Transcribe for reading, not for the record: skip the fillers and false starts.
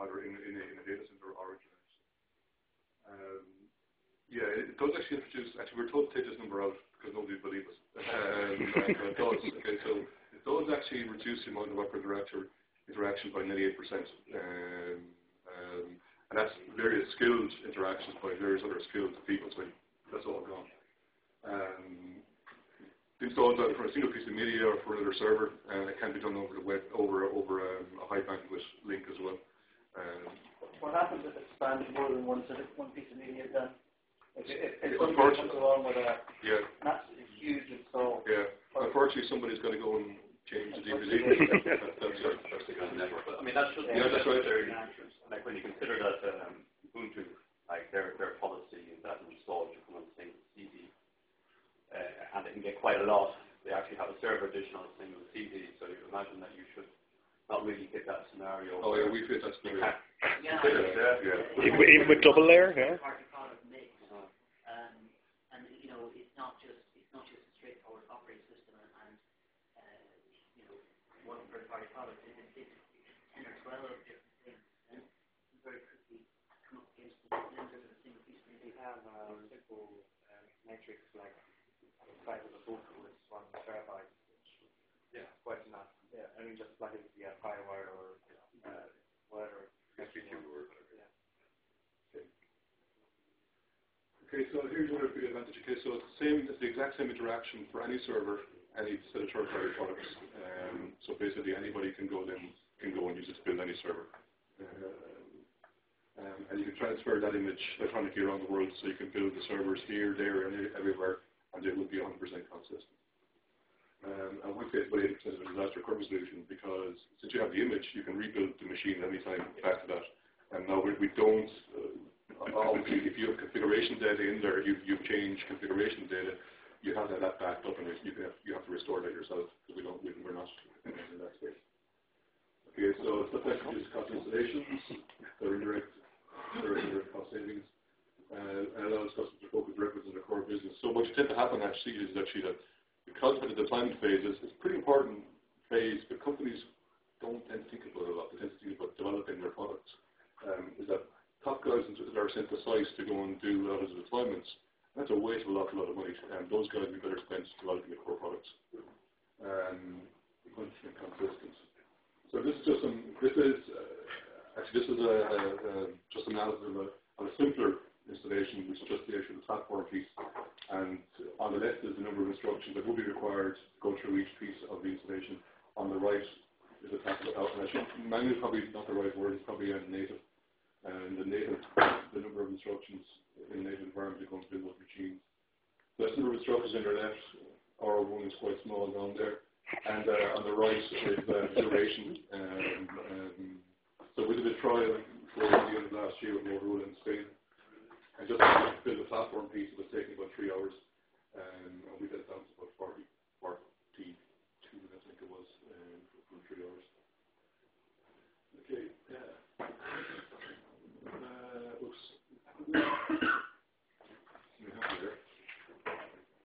either in a data center or internet. Yeah, it does actually introduce. Actually, we're told to take this number out because nobody would believe us. It does. Okay, so it does actually reduce the amount of worker interaction by nearly 8%. And that's various skilled interactions by various other skilled people. So that's all gone. Installed either for a single piece of media or for another server, and it can be done over the web, over a high bandwidth link as well. What happens if it spans more than one piece of media then? If somebody comes along with a huge install. Yeah. Unfortunately, somebody's got to go and change the DVD. that's the kind of network. But I mean, that should be that's right. Like when you consider that Ubuntu, like their policy is that installed you come on the single CD. And they can get quite a lot. They actually have a server edition on a single CD, so you imagine that you should not really hit that scenario. Oh yeah, we've hit that scenario. Even with double layer, yeah. And you know, it's not just a straightforward operating system and you know, one third-party product. It's 10 or 12 different things, and you very quickly come up against the blenders of a single piece of media. We have simple metrics like size of the book with 1 terabyte, which is quite enough. Yeah, I mean just plug it via FireWire or whatever. Okay, so here's another big advantage. Okay, so it's the exact same interaction for any server, any set of third-party products. So basically, anybody can go and use it to build any server. And you can transfer that image electronically around the world, so you can build the servers here, there, and everywhere. And they will be 100% consistent. And we say it's about 80% of a disaster recovery solution because since you have the image, you can rebuild the machine anytime back to that. And now we don't, obviously if you have configuration data in there, you've changed configuration data, you have that backed up and you have to restore that yourself because we're not in that space. Okay, so the question is cost installations, they're indirect cost savings. And allows customers to focus directly on their core business. So what you tend to happen actually is that because of the deployment phases, it's a pretty important phase, but companies don't tend to think about it a lot. They tend to think about developing their products. Is that top guys are sent to sites to go and do a lot of the deployments. That's a waste of a lot of money, and those guys would be better spent developing the core products. Consistent. So this is just just an analysis of a simpler installation, which is just the actual platform piece. And on the left is the number of instructions that will be required to go through each piece of the installation. On the right is a platform. Manual is probably not the right word, it's probably native. And the number of instructions in a native environment are going to build those machines. So that's the number of instructions in your left. R1 is quite small down there. And on the right is duration. So we did a trial for the end of last year with Motorola in Spain. And just to build a platform piece, it was taking about 3 hours.